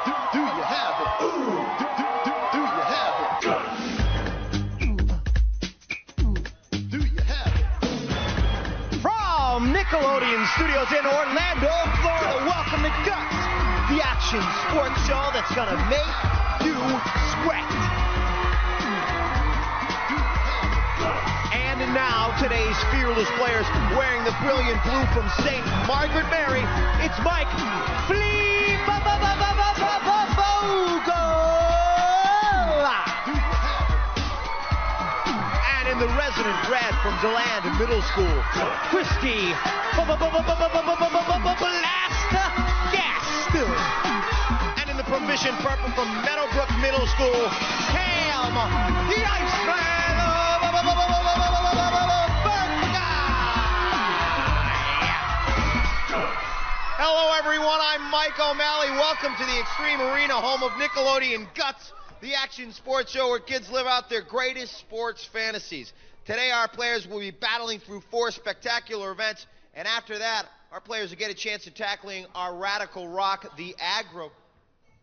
Do you have it? Do you have it? Do you have it? From Nickelodeon Studios in Orlando, Florida, welcome to Gast, the action sports show that's gonna make you sweat. And now, today's fearless players wearing the brilliant blue from St. Margaret Mary, it's Mike, Flea, Vogel. And in the resident red from Deland Middle School, Christy, Gast. And in the proficient purple from Meadowbrook Middle School, Cam, the Iceman, Hello everyone, I'm Mike O'Malley. Welcome to the Extreme Arena, home of Nickelodeon Guts, the action sports show where kids live out their greatest sports fantasies. Today our players will be battling through 4 spectacular events, and after that, our players will get a chance of tackling our radical rock, the Aggro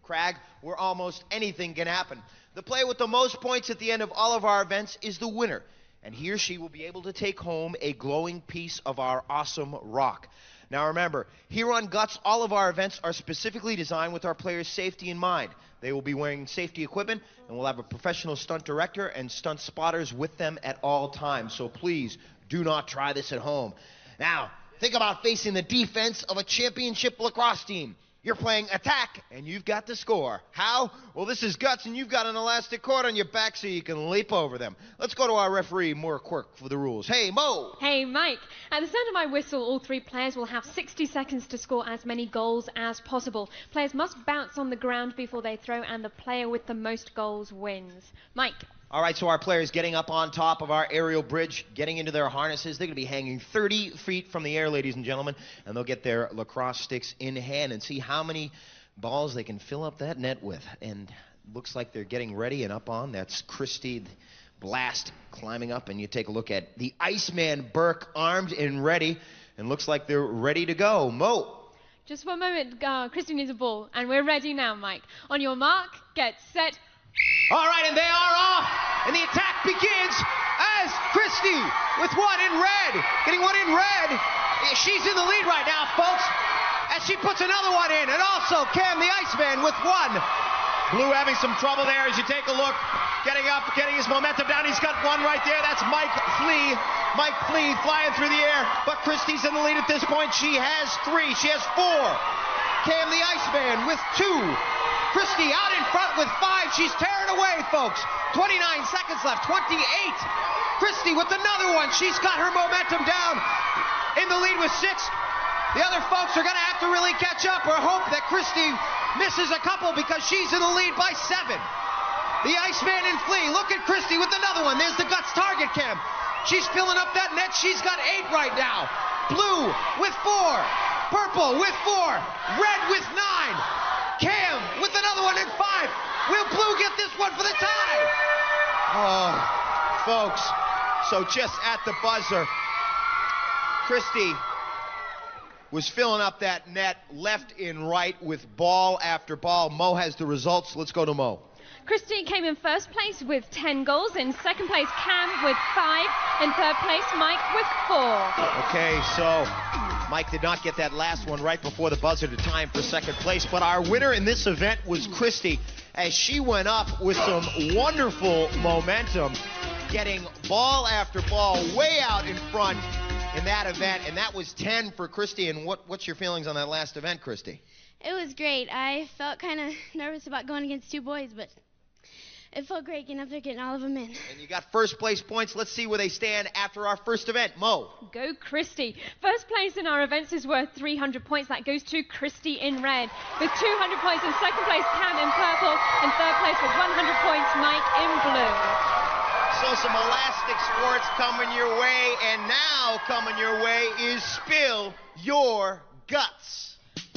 Crag, where almost anything can happen. The player with the most points at the end of all of our events is the winner, and he or she will be able to take home a glowing piece of our awesome rock. Now remember, here on Guts, all of our events are specifically designed with our players' safety in mind. They will be wearing safety equipment, and we'll have a professional stunt director and stunt spotters with them at all times. So please, do not try this at home. Now, think about facing the defense of a championship lacrosse team. You're playing attack, and you've got to score. How? Well, this is Guts, and you've got an elastic cord on your back so you can leap over them. Let's go to our referee, Moore Quirk, for the rules. Hey, Mo! Hey, Mike. At the sound of my whistle, all 3 players will have 60 seconds to score as many goals as possible. Players must bounce on the ground before they throw, and the player with the most goals wins. Mike. All right, so our players getting up on top of our aerial bridge, getting into their harnesses. They're going to be hanging 30 feet from the air, ladies and gentlemen, and they'll get their lacrosse sticks in hand and see how many balls they can fill up that net with. And looks like they're getting ready and up on. That's Christy, Blast, climbing up, and you take a look at the Iceman, Burke, armed and ready, and looks like they're ready to go. Mo. Just for a moment, Christy needs a ball, and we're ready now, Mike. On your mark, get set. All right, and they are off, and the attack begins as Christy with one in red, getting one in red. She's in the lead right now, folks, as she puts another one in, and also Cam the Iceman with one. Blue having some trouble there as you take a look, getting up, getting his momentum down. He's got one right there. That's Mike Flea. Mike Flea flying through the air, but Christy's in the lead at this point. She has 3. She has 4. Cam the Iceman with 2. Christy out in front with 5. She's tearing away, folks. 29 seconds left. 28. Christy with another one. She's got her momentum down. In the lead with 6. The other folks are going to have to really catch up or hope that Christy misses a couple because she's in the lead by 7. The Iceman and Flea. Look at Christy with another one. There's the Guts target cam. She's filling up that net. She's got 8 right now. Blue with 4. Purple with 4. Red with 9. Cam with another one in 5. Will Blue get this one for the tie? Oh, folks, so just at the buzzer, Christy was filling up that net left and right with ball after ball. Mo has the results. Let's go to Mo. Christy came in first place with 10 goals. In second place, Cam with 5. In third place, Mike with 4. Okay, so Mike did not get that last one right before the buzzer to time for second place, but our winner in this event was Christy, as she went up with some wonderful momentum, getting ball after ball way out in front in that event, and that was 10 for Christy. And what's your feelings on that last event, Christy? It was great. I felt kind of nervous about going against 2 boys, but it felt great getting up there, getting all of them in. And you got first place points. Let's see where they stand after our first event. Mo. Go Christy. First place in our events is worth 300 points. That goes to Christy in red. With 200 points in second place, Cam in purple. In third place with 100 points, Mike in blue. So some elastic sports coming your way, and now coming your way is Spill Your Guts.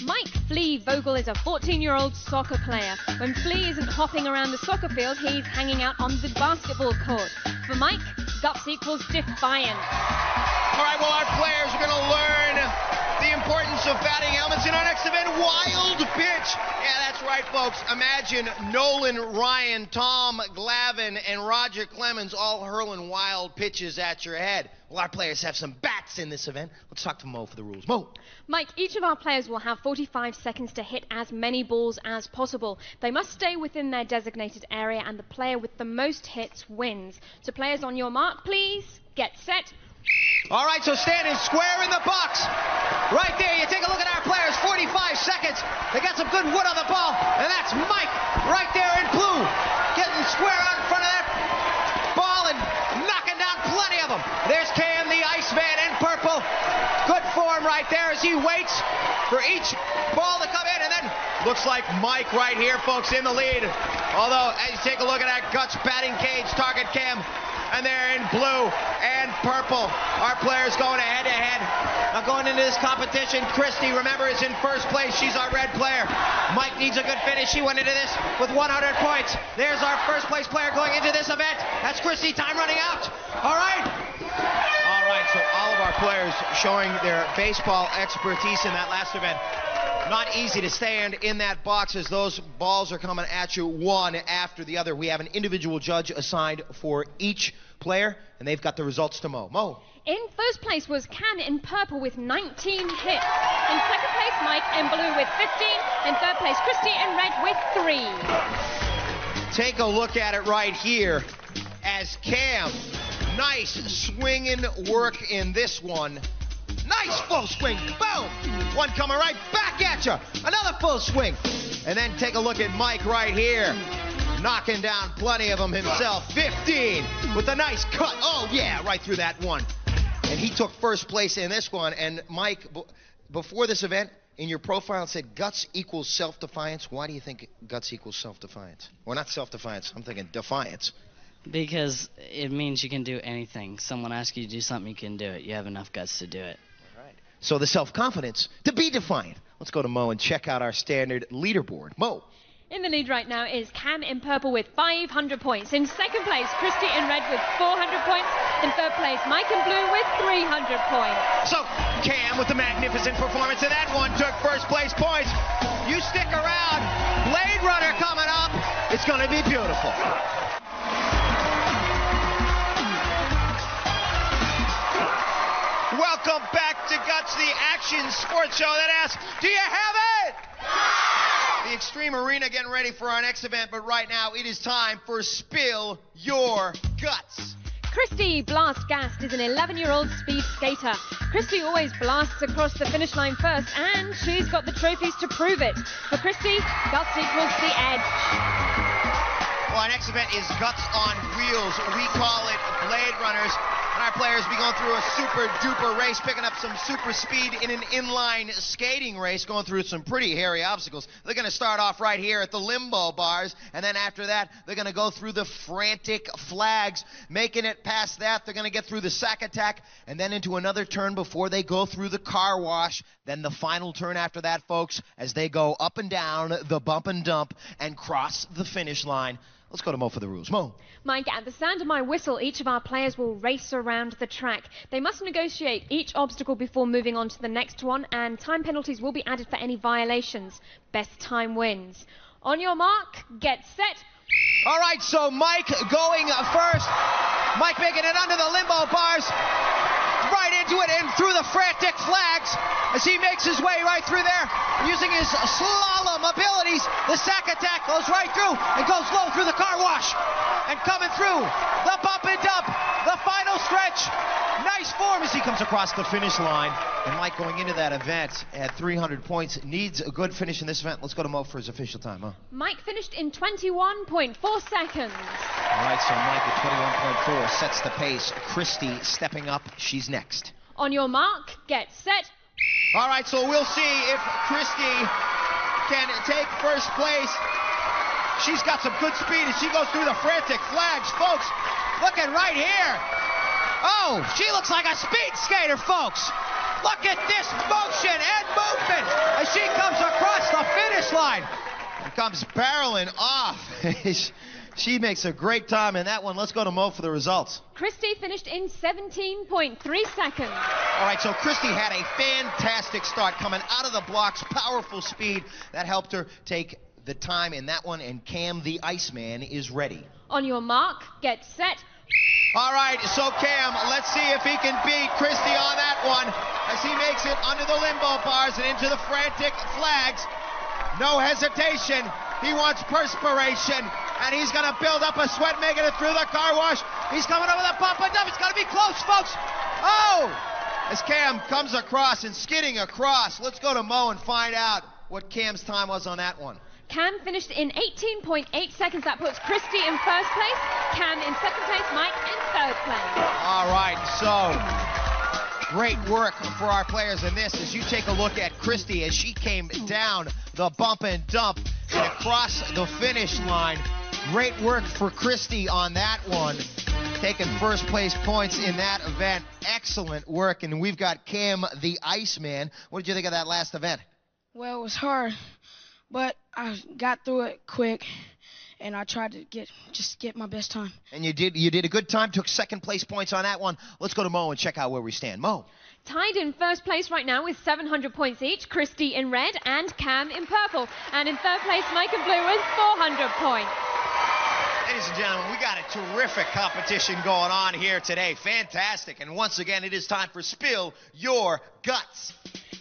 Mike Flea Vogel is a 14-year-old soccer player. When Flea isn't hopping around the soccer field, he's hanging out on the basketball court. For Mike, guts equals defiance. All right, well, our players are going to learn the importance of batting helmets in our next event, Wild Pitch. Yeah, that's right, folks. Imagine Nolan Ryan, Tom Glavine, and Roger Clemens all hurling wild pitches at your head. Well, our players have some bats in this event. Let's talk to Mo for the rules. Mo. Mike, each of our players will have 45 seconds to hit as many balls as possible. They must stay within their designated area, and the player with the most hits wins. So players, on your mark, please. Get set. All right, so standing square in the box. Right there, you take a look at our players, 45 seconds. They got some good wood on the ball, and that's Mike right there in blue, getting square out in front of that ball and knocking down plenty of them. There's Cam, the Iceman, in purple. Good form right there as he waits for each ball to come in, and then looks like Mike right here, folks, in the lead. Although, as you take a look at that Guts batting cage target cam, and they're in blue and purple. Our players going head-to-head. Now going into this competition, Christy, remember, is in first place. She's our red player. Mike needs a good finish. She went into this with 100 points. There's our first place player going into this event. That's Christy. Time running out. All right. All right, so all of our players showing their baseball expertise in that last event. Not easy to stand in that box as those balls are coming at you one after the other. We have an individual judge assigned for each player, and they've got the results to Mo. Mo. In first place was Cam in purple with 19 hits. In second place, Mike in blue with 15. In third place, Christy in red with 3. Take a look at it right here as Cam, nice swinging work in this one. Nice full swing, boom! One coming right back at you, another full swing. And then take a look at Mike right here, knocking down plenty of them himself. 15 with a nice cut, oh yeah, right through that one. And he took first place in this one. And Mike, before this event, in your profile it said guts equals self-defiance. Why do you think guts equals self-defiance? Well, not self-defiance, I'm thinking defiance. Because it means you can do anything. Someone asks you to do something, you can do it. You have enough guts to do it. All right. So the self-confidence to be defiant. Let's go to Mo and check out our standard leaderboard. Mo. In the lead right now is Cam in purple with 500 points. In second place, Christy in red with 400 points. In third place, Mike in blue with 300 points. So Cam with the magnificent performance in that one took first place points. You stick around. Blade Runner coming up. It's going to be beautiful. Welcome back to Guts, the action sports show that asks, do you have it? The Extreme Arena getting ready for our next event, but right now it is time for Spill Your Guts. Christy Blast Gast is an 11-year-old speed skater. Christy always blasts across the finish line first, and she's got the trophies to prove it. For Christy, guts equals the edge. Well, our next event is Guts on Wheels. We call it Blade Runners. And our players be going through a super-duper race, picking up some super speed in an inline skating race, going through some pretty hairy obstacles. They're going to start off right here at the limbo bars, and then after that, they're going to go through the frantic flags. Making it past that, they're going to get through the sack attack, and then into another turn before they go through the car wash. Then the final turn after that, folks, as they go up and down the bump and dump and cross the finish line. Let's go to Mo for the rules. Mo. Mike, at the sound of my whistle, each of our players will race around the track. They must negotiate each obstacle before moving on to the next one, and time penalties will be added for any violations. Best time wins. On your mark, get set. All right, so Mike going first. Mike making it under the limbo bars. Right into it and through the frantic flags as he makes his way right through there. Using his slalom abilities, the sack attack goes right through and goes low through the car wash. And coming through the bump and dump, the final stretch. Nice form as he comes across the finish line. And Mike going into that event at 300 points needs a good finish in this event. Let's go to Mo for his official time. Huh? Mike finished in 21.4 seconds. All right, so Mike at 21.4 sets the pace. Christy stepping up. She's next. On your mark, get set. All right, so we'll see if Christy can take first place. She's got some good speed as she goes through the frantic flags. Folks, looking right here. Oh, she looks like a speed skater, folks. Look at this motion and movement as she comes across the finish line and comes barreling off. She makes a great time in that one. Let's go to Mo for the results. Christy finished in 17.3 seconds. All right, so Christy had a fantastic start coming out of the blocks, powerful speed. That helped her take the time in that one, and Cam the Iceman is ready. On your mark, get set. All right, so Cam, let's see if he can beat Christy on that one as he makes it under the limbo bars and into the frantic flags. No hesitation. He wants perspiration, and he's going to build up a sweat making it through the car wash. He's coming over the bump and dump. It's going to be close, folks. Oh! As Cam comes across and skidding across, let's go to Mo and find out what Cam's time was on that one. Cam finished in 18.8 seconds. That puts Christy in first place, Cam in second place, Mike in third place. All right, so great work for our players in this as you take a look at Christy as she came down the bump and dump and across the finish line. Great work for Christy on that one, taking first place points in that event. Excellent work, and we've got Cam the Iceman. What did you think of that last event? Well, it was hard, but I got through it quick, and I tried to get my best time. And you did a good time, took second place points on that one. Let's go to Mo and check out where we stand. Mo. Tied in first place right now with 700 points each, Christy in red and Cam in purple. And in third place, Mike in blue with 400 points. Ladies and gentlemen, we got a terrific competition going on here today. Fantastic. And once again, it is time for Spill Your Guts.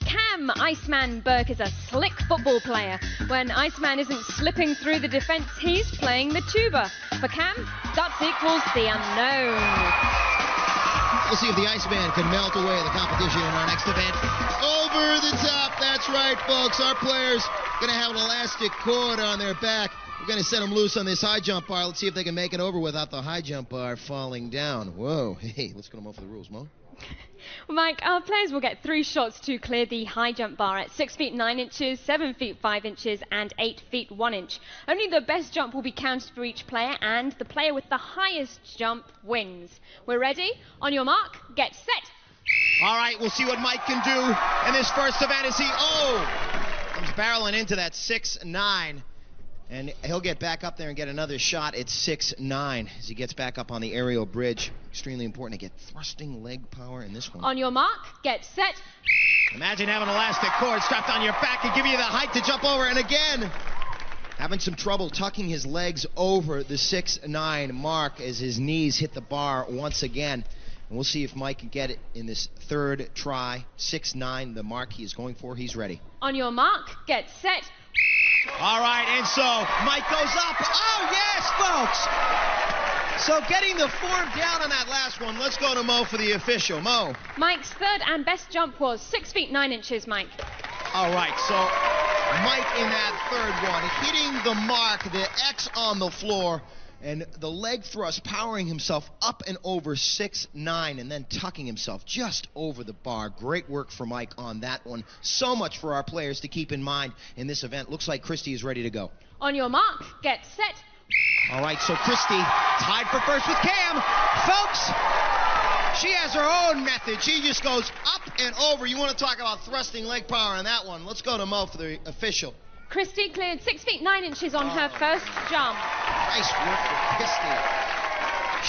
Cam Iceman Burke is a slick football player. When Iceman isn't slipping through the defense, he's playing the tuba. For Cam, guts equals the unknown. We'll see if the Iceman can melt away the competition in our next event. Over the top. That's right, folks. Our players going to have an elastic cord on their back. We're going to set them loose on this high jump bar. Let's see if they can make it over without the high jump bar falling down. Whoa. Hey, let's go to Mo for the rules, Mo. Well, Mike, our players will get 3 shots to clear the high jump bar at 6 feet 9 inches, 7 feet 5 inches, and 8 feet 1 inch. Only the best jump will be counted for each player, and the player with the highest jump wins. We're ready? On your mark, get set. All right, we'll see what Mike can do in this first event as he, comes barreling into that 6'9". And he'll get back up there and get another shot at 6'9" as he gets back up on the aerial bridge. Extremely important to get thrusting leg power in this one. On your mark, get set. Imagine having an elastic cord strapped on your back and give you the height to jump over. And again, having some trouble tucking his legs over the 6'9" mark as his knees hit the bar once again. And we'll see if Mike can get it in this third try. 6'9", the mark he is going for. He's ready. On your mark, get set. All right, and so Mike goes up. Oh, yes, folks. So getting the form down on that last one. Let's go to Mo for the official. Mo. Mike's third and best jump was 6 feet 9 inches, Mike. All right, so Mike in that third one, hitting the mark, the X on the floor, and the leg thrust powering himself up and over 6'9", and then tucking himself just over the bar. Great work for Mike on that one. So much for our players to keep in mind in this event. Looks like Christy is ready to go. On your mark, get set. All right, so Christy tied for first with Cam. Folks, she has her own method. She just goes up and over. You want to talk about thrusting leg power on that one. Let's go to Mo for the official. Christy cleared 6 feet 9 inches on her first jump. Nice work for Christy.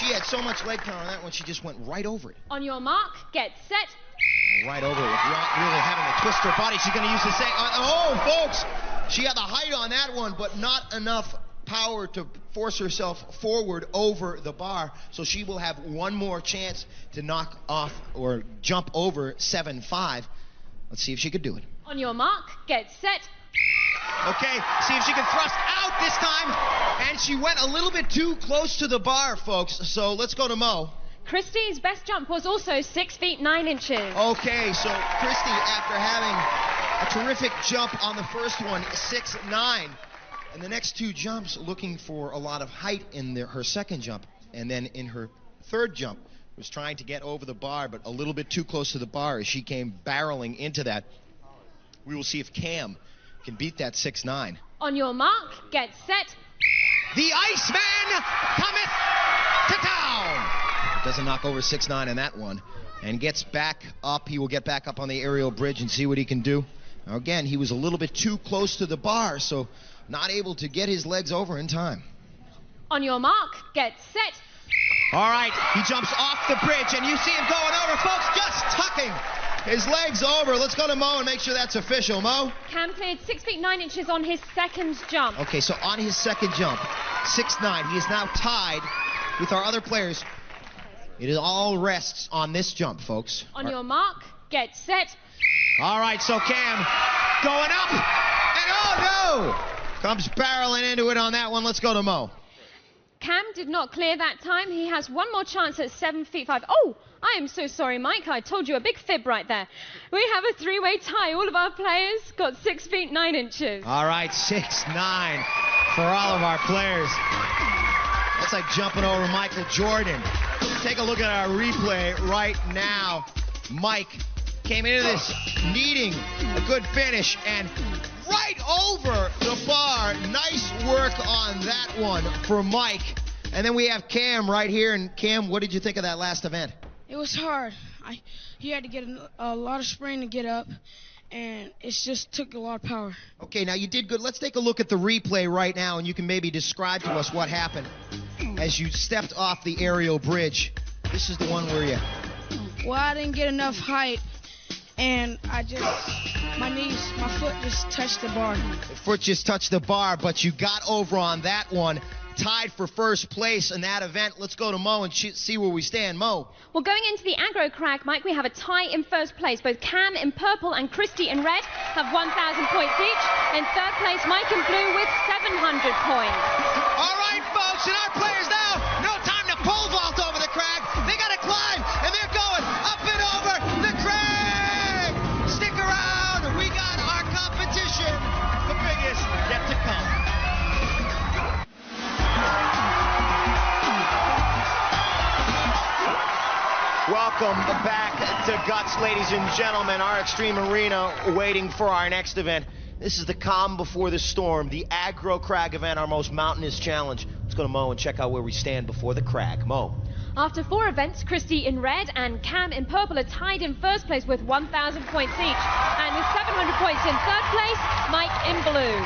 She had so much leg power on that one, she just went right over it. On your mark, get set. Right over it, really having to twist her body. She's going to use the same. Oh, folks, she had the height on that one, but not enough power to force herself forward over the bar. So she will have one more chance to knock off or jump over 7'5". Let's see if she could do it. On your mark, get set. Okay, see if she can thrust out this time. And she went a little bit too close to the bar, folks. So let's go to Mo. Christy's best jump was also 6 feet 9 inches. Okay, so Christy, after having a terrific jump on the first one, 6'9", and the next 2 jumps looking for a lot of height in her second jump, and then in her third jump was trying to get over the bar, but a little bit too close to the bar as she came barreling into that. We will see if Cam can beat that 6'9". On your mark, get set. The Iceman cometh to town. Doesn't knock over 6'9" in that one, and gets back up. He will get back up on the aerial bridge and see what he can do. Now again, he was a little bit too close to the bar, so not able to get his legs over in time. On your mark, get set. All right, he jumps off the bridge, and you see him going over, folks, just tucking his legs over. Let's go to Mo and make sure that's official. Mo? Cam cleared 6 feet 9 inches on his second jump. Okay, so on his second jump, 6'9", he is now tied with our other players. It all rests on this jump, folks. On your mark, get set. All right, so Cam going up, and oh no! Comes barreling into it on that one. Let's go to Mo. Cam did not clear that time. He has one more chance at 7 feet 5. Oh, I am so sorry, Mike. I told you a big fib right there. We have a three-way tie. All of our players got 6 feet 9 inches. All right, 6'9" for all of our players. That's like jumping over Michael Jordan. Take a look at our replay right now. Mike came into this needing a good finish and right over the bar. Nice work on that one for Mike. And then we have Cam right here. And Cam, what did you think of that last event? It was hard. He had to get a lot of spring to get up, and it just took a lot of power. Okay, now you did good. Let's take a look at the replay right now, and you can maybe describe to us what happened as you stepped off the aerial bridge. This is the one where you... Well, I didn't get enough height, and my foot just touched the bar. The foot just touched the bar, but you got over on that one. Tied for first place in that event. Let's go to Mo and see where we stand. Mo. Well, going into the Aggro Crag, Mike, we have a tie in first place. Both Cam in purple and Christy in red have 1,000 points each. In third place, Mike in blue with 700 points. All right, folks, and our players now, no time to pole vault over the crag. They got to climb, and they're going up and over the crag. Stick around. We got our competition, the biggest yet to come. Welcome back to Guts, ladies and gentlemen. Our Extreme Arena waiting for our next event. This is the calm before the storm, the Aggro Crag event, our most mountainous challenge. Let's go to Mo and check out where we stand before the crag. Mo. After 4 events, Christy in red and Cam in purple are tied in first place with 1,000 points each. And with 700 points in third place, Mike in blue.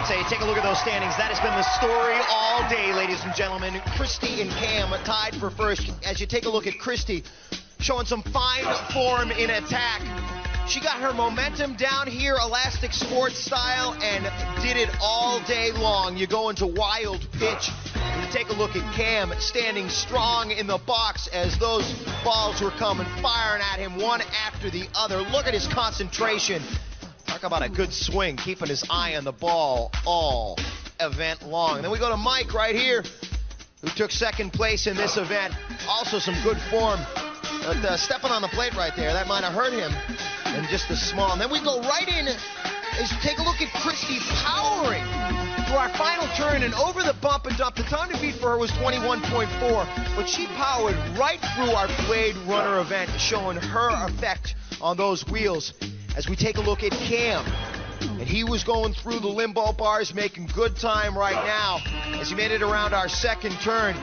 So take a look at those standings. That has been the story all day, ladies and gentlemen. Christy and Cam tied for first. As you take a look at Christy, showing some fine form in attack. She got her momentum down here, elastic sports style, and did it all day long. You go into wild pitch. And you take a look at Cam standing strong in the box as those balls were coming, firing at him one after the other. Look at his concentration. Talk about a good swing, keeping his eye on the ball all event long. And then we go to Mike right here, who took second place in this event. Also some good form. But stepping on the plate right there, that might have hurt him. And just a small. And then we go right in as you take a look at Christy powering to our final turn and over the bump and dump. The time to beat for her was 21.4, but she powered right through our Blade Runner event, showing her effect on those wheels. As we take a look at Cam, and he was going through the limbo bars, making good time right now as he made it around our second turn.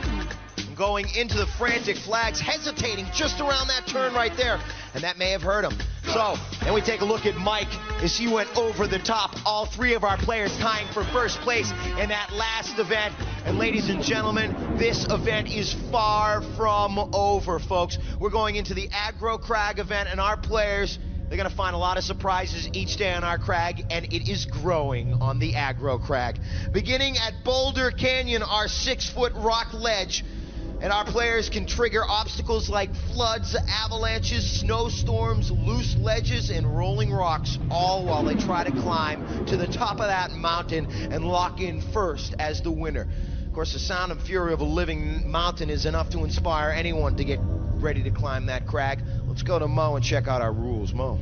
Going into the frantic flags, hesitating just around that turn right there, and that may have hurt him. So, then we take a look at Mike as he went over the top. All 3 of our players tying for first place in that last event. And ladies and gentlemen, this event is far from over, folks. We're going into the Aggro Crag event, and our players, they're going to find a lot of surprises each day on our crag, and it is growing on the Aggro Crag. Beginning at Boulder Canyon, our 6-foot rock ledge, and our players can trigger obstacles like floods, avalanches, snowstorms, loose ledges, and rolling rocks, all while they try to climb to the top of that mountain and lock in first as the winner. Of course, the sound and fury of a living mountain is enough to inspire anyone to get ready to climb that crag. Let's go to Mo and check out our rules. Mo.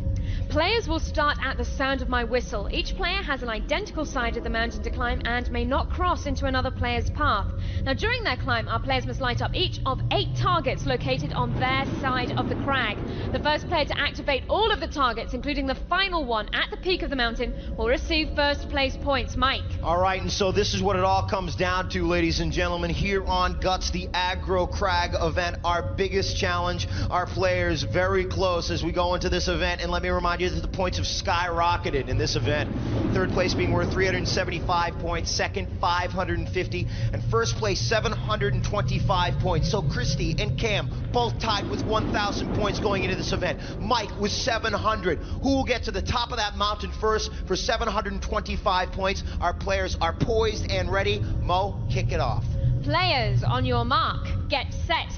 Players will start at the sound of my whistle. Each player has an identical side of the mountain to climb and may not cross into another player's path. Now, during their climb, our players must light up each of 8 targets located on their side of the crag. The first player to activate all of the targets, including the final one at the peak of the mountain, will receive first place points. Mike. All right, and so this is what it all comes down to, ladies and gentlemen, here on Guts, the Aggro Crag event, our biggest challenge. Our players very close as we go into this event, and let me remind remind you that the points have skyrocketed in this event. Third place being worth 375 points, second 550, and first place 725 points. So Christy and Cam both tied with 1,000 points going into this event. Mike with 700. Who will get to the top of that mountain first for 725 points? Our players are poised and ready. Mo, kick it off. Players, on your mark, get set.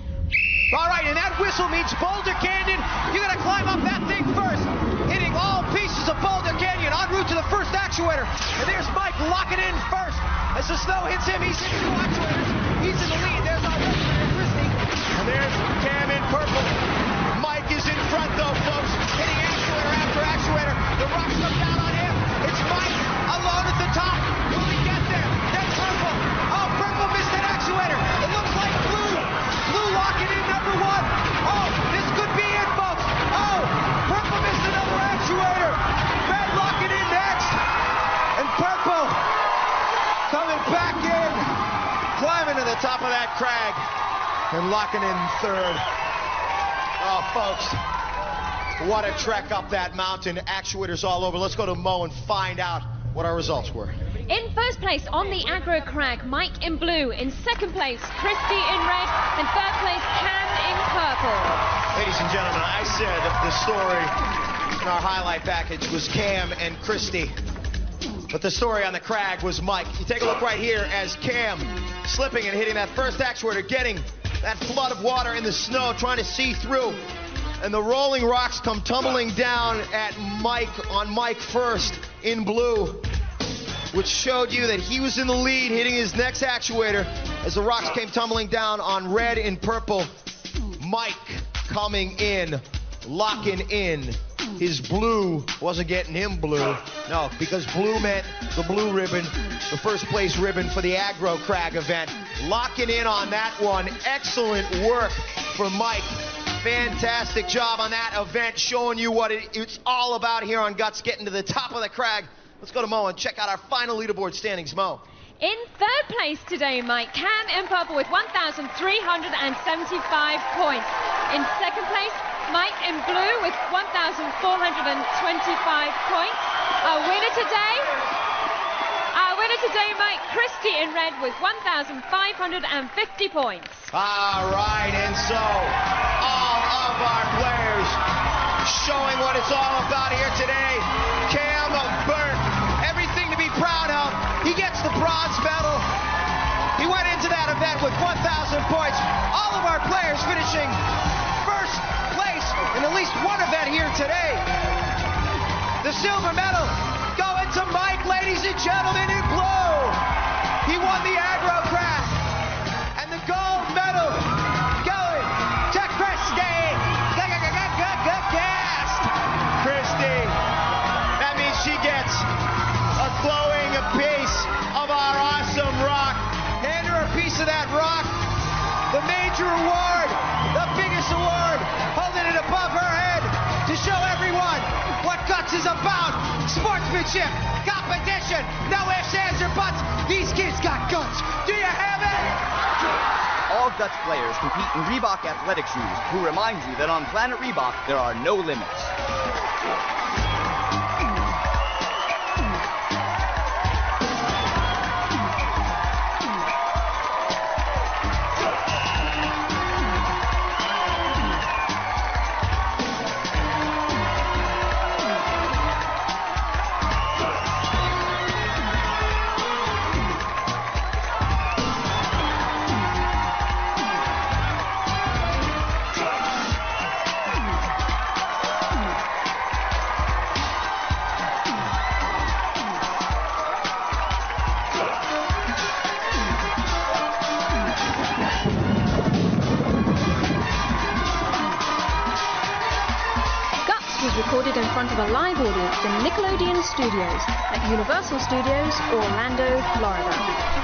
All right, and that whistle means Boulder Canyon. You gotta climb up that thing first, hitting all pieces of Boulder Canyon en route to the first actuator. And there's Mike locking in first. As the snow hits him, he's hitting two actuators. He's in the lead. There's our referee, Christy. And there's Cam in purple. Mike is in front though, folks, hitting actuator after actuator. The rocks come down on him. It's Mike alone at the top. Will he get there? Then purple. Oh, purple missed that actuator. It looks like blue. Blue locking in number one. Oh, this could be it, folks. Oh, purple missed another actuator. Red locking in next. And purple coming back in, climbing to the top of that crag and locking in third. Oh, folks, what a trek up that mountain. Actuators all over. Let's go to Mo and find out what our results were. In first place on the Aggro Crag, Mike in blue. In second place, Christy in red. And third place, Cam in purple. Ladies and gentlemen, I said the story in our highlight package was Cam and Christy. But the story on the crag was Mike. You take a look right here as Cam slipping and hitting that first actuator, getting that flood of water in the snow, trying to see through. And the rolling rocks come tumbling down at Mike, on Mike first in blue, which showed you that he was in the lead, hitting his next actuator as the rocks came tumbling down on red and purple. Mike coming in, locking in. His blue wasn't getting him blue. No, because blue meant the blue ribbon, the first place ribbon for the Aggro Crag event. Locking in on that one. Excellent work for Mike. Fantastic job on that event, showing you what it's all about here on Guts, getting to the top of the crag. Let's go to Mo and check out our final leaderboard standings. Mo. In third place today, Mike, Cam in purple with 1,375 points. In second place, Mike in blue with 1,425 points. Our winner today, Mike, Christy in red with 1,550 points. All right, and so all of our players showing what it's all about here today. Cam, Burke, everything to be proud of. He gets the bronze medal. He went into that event with 1,000 points. All of our players finishing first place in at least one event here today. The silver medal going to Mike, ladies and gentlemen, in blue. He won the Aggro Crag. And the gold medal going to Christy. Gast. Christy. That means she gets a glowing piece of our awesome rock. Hand her a piece of that rock. The major award, the biggest award, holding it above her head to show everyone what Guts is about. Sportsmanship, competition, no ifs, ands, or buts. These kids got guts. Do you have it? All Guts players compete in Reebok athletic shoes, who remind you that on Planet Reebok, there are no limits. Recorded in front of a live audience in Nickelodeon Studios at Universal Studios, Orlando, Florida.